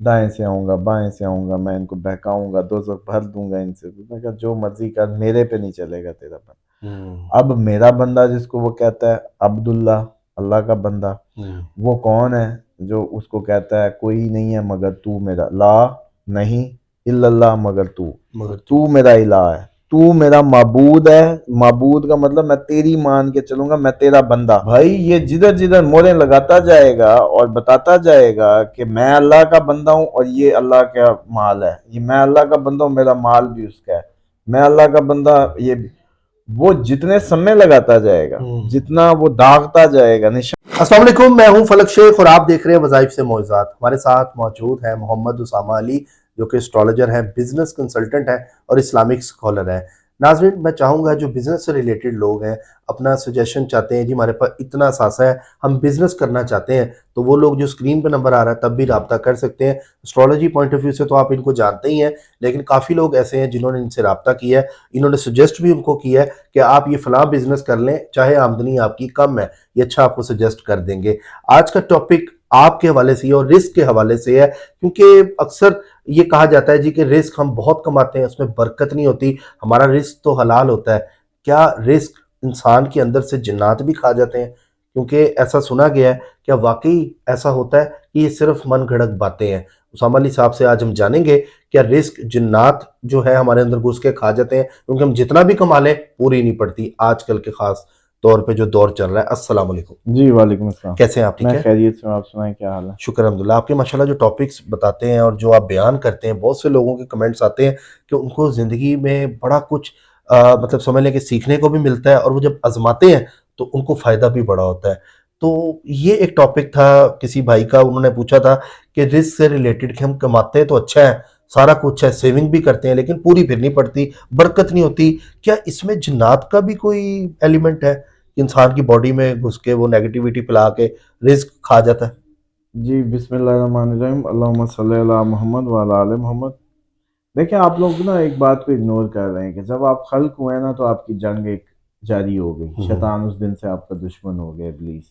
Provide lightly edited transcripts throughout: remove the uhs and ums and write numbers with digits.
دائیں سے آؤں گا بائیں سے آؤں گا، میں ان کو بہکاؤں گا، دوزخ بھر دوں گا ان سے. میں کہا جو مرضی کر، میرے پہ نہیں چلے گا تیرا بندہ. اب میرا بندہ جس کو وہ کہتا ہے عبداللہ، اللہ کا بندہ، وہ کون ہے جو اس کو کہتا ہے کوئی نہیں ہے مگر تو میرا، لا نہیں الا اللہ مگر تو میرا الہ ہے، تو میرا معبود ہے. معبود کا مطلب میں تیری مان کے چلوں گا، میں تیرا بندہ. بھائی یہ جدھر جدھر موریں لگاتا جائے گا اور بتاتا جائے گا کہ میں اللہ کا بندہ ہوں اور یہ اللہ کا مال ہے، یہ میں اللہ کا بندہ ہوں، میرا مال بھی اس کا ہے، میں اللہ کا بندہ، یہ بھی، وہ جتنے سمے لگاتا جائے گا، جتنا وہ داغتا جائے گا. السلام علیکم، میں ہوں فلک شیخ اور آپ دیکھ رہے ہیں وظائف سے معجزات. ہمارے ساتھ موجود ہیں محمد اسامہ علی، جو کہ اسٹرالوجر ہیں، بزنس کنسلٹنٹ ہیں اور اسلامک سکولر ہیں. ناظرین، میں چاہوں گا جو بزنس سے ریلیٹڈ لوگ ہیں، اپنا سجیشن چاہتے ہیں، جی ہمارے پاس اتنا اثاثہ ہے، ہم بزنس کرنا چاہتے ہیں، تو وہ لوگ جو اسکرین پہ نمبر آ رہا ہے تب بھی رابطہ کر سکتے ہیں. اسٹرالوجی پوائنٹ آف ویو سے تو آپ ان کو جانتے ہی ہیں، لیکن کافی لوگ ایسے ہیں جنہوں نے ان سے رابطہ کیا ہے، انہوں نے سجیسٹ بھی ان کو کیا ہے کہ آپ یہ فلاں بزنس کر لیں، چاہے آمدنی آپ کی کم ہے، یہ اچھا آپ کو سجیسٹ کر دیں گے. آج کا ٹاپک آپ کے حوالے سے اور رزق کے حوالے سے ہے، کیونکہ اکثر یہ کہا جاتا ہے جی کہ رزق ہم بہت کماتے ہیں، اس میں برکت نہیں ہوتی، ہمارا رزق تو حلال ہوتا ہے. کیا رزق انسان کے اندر سے جنات بھی کھا جاتے ہیں؟ کیونکہ ایسا سنا گیا ہے. کیا واقعی ایسا ہوتا ہے کہ یہ صرف من گھڑت باتیں ہیں؟ اسامہ علی صاحب سے آج ہم جانیں گے کیا رزق جنات جو ہے ہمارے اندر گھس کے کھا جاتے ہیں، کیونکہ ہم جتنا بھی کما لیں پوری نہیں پڑتی آج کل کے خاص طور پہ جو دور چل رہا ہے. السلام علیکم. جی وعلیکم السلام. کیسے ہیں آپ؟ ٹھیک میں ہے، خیریت سے ہوں، آپ سنائیں کیا حال ہے؟ شکر الحمدللہ. آپ کے ماشاءاللہ جو ٹاپکس بتاتے ہیں اور جو آپ بیان کرتے ہیں، بہت سے لوگوں کے کمنٹس آتے ہیں کہ ان کو زندگی میں بڑا کچھ مطلب سمجھ لیں کہ سیکھنے کو بھی ملتا ہے، اور وہ جب آزماتے ہیں تو ان کو فائدہ بھی بڑا ہوتا ہے. تو یہ ایک ٹاپک تھا کسی بھائی کا، انہوں نے پوچھا تھا کہ رزق سے ریلیٹڈ کہ ہم کماتے ہیں تو اچھا ہے، سارا کچھ ہے، سیونگ بھی کرتے ہیں، لیکن پوری پھر نہیں پڑتی، برکت نہیں ہوتی. کیا اس میں جنات کا بھی کوئی ایلیمنٹ ہے کہ انسان کی باڈی میں گھس کے وہ نیگیٹیوٹی پلا کے رزق کھا جاتا ہے؟ جی بسم اللہ الرحمن الرحیم، اللہم صلی علی محمد وعلی آل محمد. دیکھیں آپ لوگ نا ایک بات کو اگنور کر رہے ہیں کہ جب آپ خلق ہوئے نا تو آپ کی جنگ ایک جاری ہو گئی، شیطان اس دن سے آپ کا دشمن ہو گیا، ابلیس.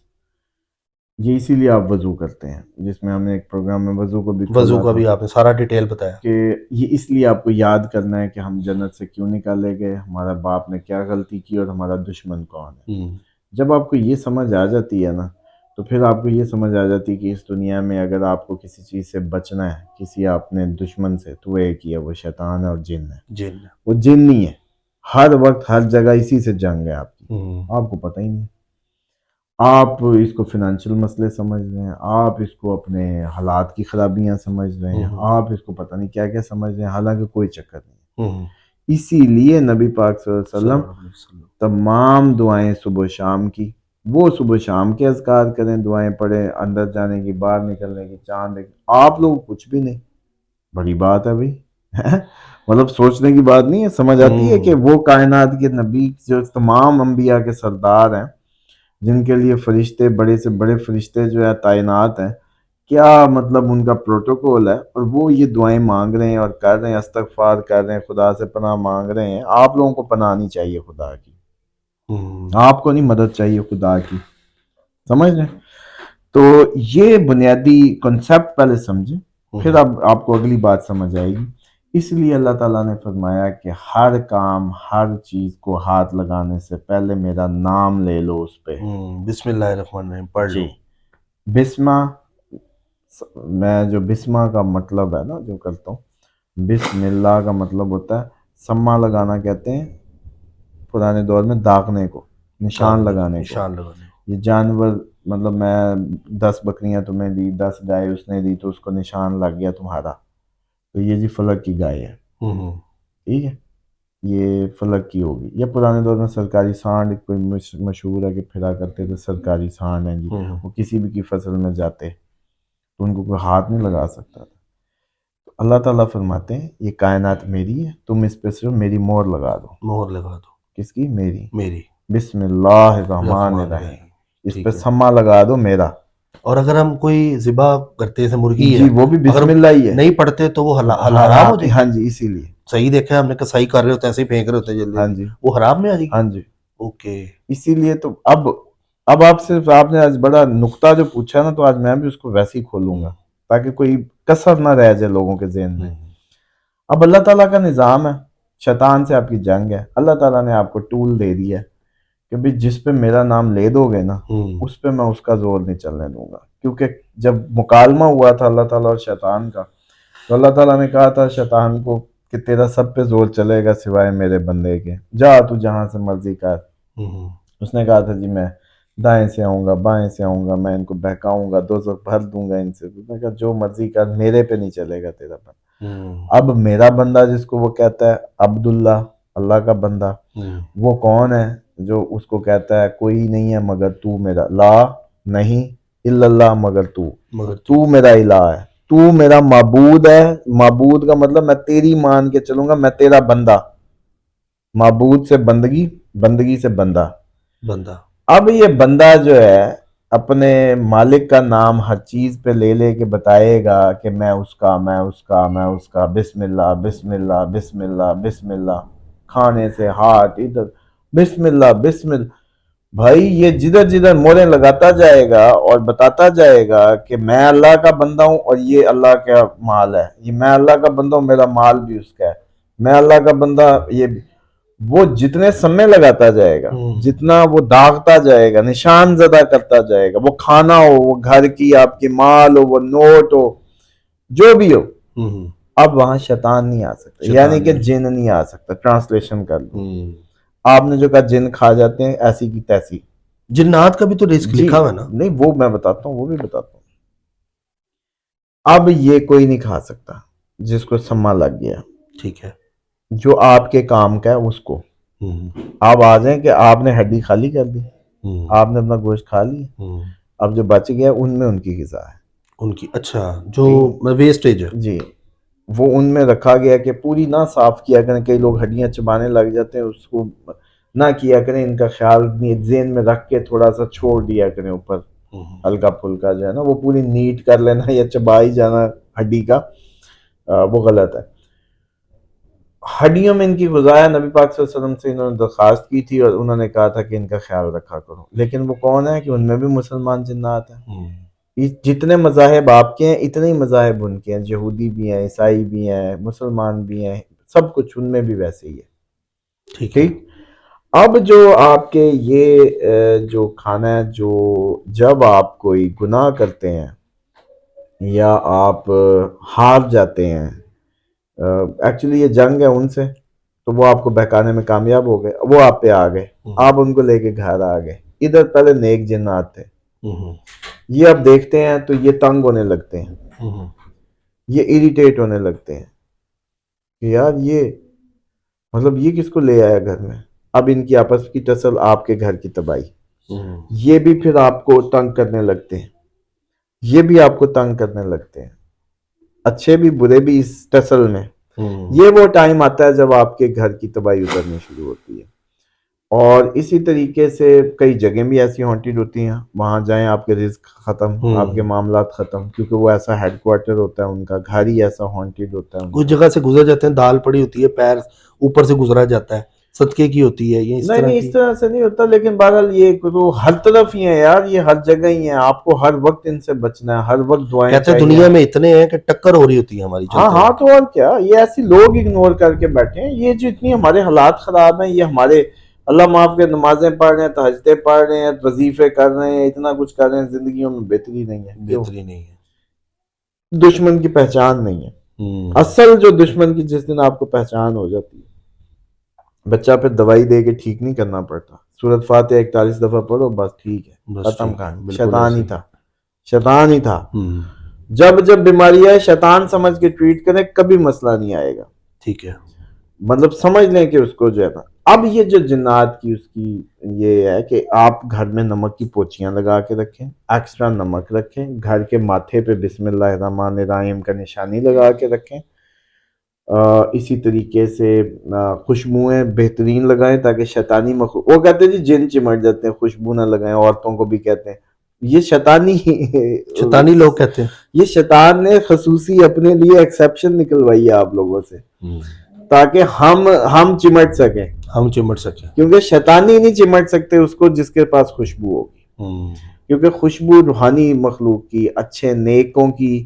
یہ اسی لیے آپ وضو کرتے ہیں، جس میں ہم نے ایک پروگرام میں وضو کو بھی وضو کھولا کا تھا بھی آپ نے سارا ڈیٹیل بتایا کہ یہ اس لیے آپ کو یاد کرنا ہے کہ ہم جنت سے کیوں نکالے گئے، ہمارا باپ نے کیا غلطی کی اور ہمارا دشمن کون ہے. جب آپ کو یہ سمجھ آ جاتی ہے نا تو پھر آپ کو یہ سمجھ آ جاتی ہے کہ اس دنیا میں اگر آپ کو کسی چیز سے بچنا ہے، کسی اپنے دشمن سے، تو وہ ایک ہی ہے، وہ شیطان ہے اور جن ہے. جن وہ جن نہیں ہے، ہر وقت ہر جگہ اسی سے جنگ ہے آپ کی، آپ کو پتہ ہی نہیں. آپ اس کو فنانشل مسئلے سمجھ رہے ہیں، آپ اس کو اپنے حالات کی خرابیاں سمجھ رہے ہیں، آپ اس کو پتہ نہیں کیا کیا سمجھ رہے ہیں، حالانکہ کوئی چکر نہیں. اسی لیے نبی پاک صلی اللہ علیہ وسلم تمام دعائیں صبح و شام کی، وہ صبح و شام کے اذکار کریں، دعائیں پڑھیں، اندر جانے کی، باہر نکلنے کی، چاند دیکھ. آپ لوگ کچھ بھی نہیں. بڑی بات ہے بھائی، مطلب سوچنے کی بات نہیں ہے. سمجھ آتی ہے کہ وہ کائنات کے نبی جو تمام انبیاء کے سردار ہیں، جن کے لیے فرشتے، بڑے سے بڑے فرشتے جو ہے تعینات ہیں، کیا مطلب ان کا پروٹوکول ہے، اور وہ یہ دعائیں مانگ رہے ہیں اور کر رہے ہیں، استغفار کر رہے ہیں، خدا سے پناہ مانگ رہے ہیں. آپ لوگوں کو پناہ نہیں چاہیے خدا کی، آپ کو نہیں مدد چاہیے خدا کی، سمجھ رہے ہیں؟ تو یہ بنیادی کنسیپٹ پہلے سمجھیں، پھر اب آپ کو اگلی بات سمجھ آئے گی. اس لیے اللہ تعالیٰ نے فرمایا کہ ہر کام، ہر چیز کو ہاتھ لگانے سے پہلے میرا نام لے لو اس پہ. بسم اللہ الرحمن الرحیم پڑھ لو. جی بسمہ، میں جو بسمہ کا مطلب ہے نا جو کرتا ہوں، بسم اللہ کا مطلب ہوتا ہے سما لگانا، کہتے ہیں پرانے دور میں داغنے کو، نشان لگانے کو. نشان لگانے. یہ جانور، مطلب میں 10 بکریاں تمہیں دی، 10 گائے اس نے دی، تو اس کو نشان لگ گیا تمہارا، تو یہ جی فلک کی گائے ہے، ٹھیک ہے، یہ فلک کی ہوگی. یا پرانے دور میں سرکاری سانڈ کوئی مشہور ہے کہ پھرا کرتے تھے، سرکاری سانڈ ہیں جی، وہ کسی بھی کی فصل میں جاتے تو ان کو کوئی ہاتھ نہیں لگا سکتا تھا. تو اللہ تعالیٰ فرماتے ہیں یہ کائنات میری ہے، تم اس پہ صرف میری مہر لگا دو. مہر لگا دو. کس کی؟ میری. بسم اللہ الرحمن الرحیم، اس پہ سما لگا دو میرا. اور اگر ہم کوئی ذبح کرتے ہیں، مرغی جی ہے، وہ بھی بسم اللہ ہی ہے، نہیں پڑھتے تو وہ حرام ہو جائے. ہاں جی، اسی لیے صحیح دیکھا ہے ہم نے، کسائی کر رہے ہوتے ہیں، ایسے ہی پھینک رہے ہوتے ہیں جلدی، ہاں جی، وہ حرام میں آ جائے گی. ہاں جی، اوکے. اسی لیے تو اب آپ صرف، آپ نے آج بڑا نقطہ جو پوچھا نا، تو آج میں بھی اس کو ویسے ہی کھولوں گا. تاکہ کوئی کسر نہ رہ جائے لوگوں کے ذہن میں. اب اللہ تعالیٰ کا نظام ہے, شیطان سے آپ کی جنگ ہے. اللہ تعالیٰ نے آپ کو ٹول دے دیا ہے کہ بھی جس پہ میرا نام لے دو گے نا اس پہ میں اس کا زور نہیں چلنے دوں گا. کیونکہ جب مکالمہ ہوا تھا اللہ تعالیٰ اور شیطان کا, تو اللہ تعالیٰ نے کہا تھا شیطان کو کہ تیرا سب پہ زور چلے گا سوائے میرے بندے کے, جا تو جہاں سے مرضی کر. اس نے کہا تھا جی میں دائیں سے آؤں گا بائیں سے آؤں گا, میں ان کو بہکاؤں گا, دوزخ بھر دوں گا ان سے. اس نے کہا جو مرضی کر, میرے پہ نہیں چلے گا تیرا بندہ. اب میرا بندہ جس کو وہ کہتا ہے عبداللہ, اللہ کا بندہ, وہ کون ہے جو اس کو کہتا ہے کوئی نہیں ہے مگر تو میرا, لا نہیں الا اللہ مگر تو میرا الہ ہے, تو میرا معبود ہے. معبود کا مطلب میں تیری مان کے چلوں گا, میں تیرا بندہ. معبود سے بندگی, بندگی سے بندہ. اب یہ بندہ جو ہے اپنے مالک کا نام ہر چیز پہ لے لے کے بتائے گا کہ میں اس کا, میں اس کا, میں اس کا, بسم اللہ بسم اللہ بسم اللہ بسم اللہ, کھانے سے ہاتھ ادھر بسم اللہ بسم اللہ. بھائی یہ جدھر جدھر موریں لگاتا جائے گا اور بتاتا جائے گا کہ میں اللہ کا بندہ ہوں اور یہ اللہ کا مال ہے, یہ میں اللہ کا بندہ ہوں, میرا مال بھی اس کا ہے, میں اللہ کا بندہ, یہ بھی. وہ جتنے سمے لگاتا جائے گا, جتنا وہ داغتا جائے گا, نشان زدہ کرتا جائے گا, وہ کھانا ہو, وہ گھر کی آپ کی مال ہو, وہ نوٹ ہو, جو بھی ہو, اب وہاں شیطان نہیں آ سکتا, یعنی کہ جن نہیں آ سکتا. ٹرانسلیشن کر لوں, آپ نے جو کہا جن کھا جاتے ہیں ایسی کی تیسی. جنات کا بھی تو رزق لکھا ہوا ہے نا. نہیں وہ میں بتاتا ہوں, وہ بھی بتاتا ہوں. اب یہ کوئی نہیں کھا سکتا جس کو سما لگ گیا, ٹھیک ہے, جو آپ کے کام کا ہے اس کو. آپ آ جائیں کہ آپ نے ہڈی خالی کر دی, آپ نے اپنا گوشت کھا لیا, اب جو بچ گیا ان میں ان کی غذا ہے, ان کی. اچھا جو ویسٹیج ہے, جی وہ ان میں رکھا گیا کہ پوری نہ صاف کیا کریں. کئی لوگ ہڈیاں چبانے لگ جاتے ہیں, اس کو نہ کیا کریں, ان کا خیال ذہن میں رکھ کے تھوڑا سا چھوڑ دیا کریں اوپر ہلکا پھلکا جو ہے نا, وہ پوری نیٹ کر لینا یا چبا ہی جانا ہڈی کا, وہ غلط ہے. ہڈیوں میں ان کی غذا ہے. نبی پاک صلی اللہ علیہ وسلم سے انہوں نے درخواست کی تھی اور انہوں نے کہا تھا کہ ان کا خیال رکھا کرو. لیکن وہ کون ہے کہ ان میں بھی مسلمان جنات ہیں. جتنے مذاہب آپ کے ہیں اتنے ہی مذاہب ان کے ہیں, یہودی بھی ہیں, عیسائی بھی ہیں, مسلمان بھی ہیں, سب کچھ ان میں بھی ویسے ہی ہے. ٹھیک. اب جو آپ کے یہ جو کھانا ہے, جو جب آپ کوئی گناہ کرتے ہیں یا آپ ہار جاتے ہیں, ایکچولی یہ جنگ ہے ان سے, تو وہ آپ کو بہکانے میں کامیاب ہو گئے, وہ آپ پہ آ گئے, آپ ان کو لے کے گھر آ گئے. ادھر پہلے نیک جنات تھے, یہ اب دیکھتے ہیں تو یہ تنگ ہونے لگتے ہیں, یہ اریٹیٹ ہونے لگتے ہیں کہ یار یہ مطلب یہ کس کو لے آیا گھر میں. اب ان کی آپس کی ٹسل, آپ کے گھر کی تباہی, یہ بھی پھر آپ کو تنگ کرنے لگتے ہیں, یہ بھی آپ کو تنگ کرنے لگتے ہیں, اچھے بھی برے بھی اس ٹسل میں. یہ وہ ٹائم آتا ہے جب آپ کے گھر کی تباہی اترنی شروع ہوتی ہے. اور اسی طریقے سے کئی جگہیں بھی ایسی ہانٹیڈ ہوتی ہیں, وہاں جائیں آپ کے رزق ختم, آپ کے معاملات ختم, کیونکہ وہ ایسا ہیڈ کوارٹر ہوتا ہے ان کا, گھر ہی ایسا ہانٹیڈ ہوتا ہے. کچھ جگہ سے گزر جاتے ہیں, دال پڑی ہوتی ہے, پیر اوپر سے گزرا جاتا ہے, صدقے کی ہوتی ہے, یہ نہیں اس طرح سے نہیں ہوتا, لیکن بہرحال یہ تو ہر طرف ہی ہے یار, یہ ہر جگہ ہی ہے, آپ کو ہر وقت ان سے بچنا ہے, ہر وقت دعائیں کہتے ہیں دنیا میں اتنے ہیں کہ ٹکر ہو رہی ہوتی ہے ہماری. ہاں تو اور کیا, یہ ایسی لوگ اگنور کر کے بیٹھے ہیں. یہ جو اتنی ہمارے حالات خراب ہیں, یہ ہمارے اللہ معاف کے نمازیں پڑھ رہے ہیں, تہجدیں پڑھ رہے ہیں, وظیفے کر رہے ہیں, اتنا کچھ کر رہے ہیں, زندگیوں میں بہتری نہیں ہے. بہتری نہیں ہے, دشمن کی پہچان نہیں ہے. اصل جو دشمن کی جس دن آپ کو پہچان ہو جاتی ہے, بچہ پھر دوائی دے کے ٹھیک نہیں کرنا پڑتا, سورۃ فاتحہ 41 دفعہ پڑھو بس ٹھیک ہے, ختم کہانی. شیطان ہی تھا, شیطان ہی تھا. جب جب بیماری ہے شیطان سمجھ کے ٹریٹ کریں, کبھی مسئلہ نہیں آئے گا. ٹھیک ہے, مطلب سمجھ لیں کہ اس کو جو ہے نا. اب یہ جو جنات کی اس کی یہ ہے کہ آپ گھر میں نمک کی پوچیاں لگا کے رکھیں, ایکسٹرا نمک رکھیں, گھر کے ماتھے پہ بسم اللہ الرحمن الرحیم کا نشانی لگا کے رکھیں. اسی طریقے سے خوشبوئیں بہترین لگائیں تاکہ شیطانی وہ کہتے ہیں جی جن چمٹ جاتے ہیں, خوشبو نہ لگائیں, عورتوں کو بھی کہتے ہیں. یہ شیطانی لوگ کہتے ہیں, یہ شیطان نے خصوصی اپنے لیے ایکسیپشن نکلوائی ہے آپ لوگوں سے, تاکہ ہم چمٹ سکیں, کیونکہ شیطانی نہیں چمٹ سکتے اس کو جس کے پاس خوشبو ہوگی, کیونکہ خوشبو روحانی مخلوق کی, اچھے نیکوں کی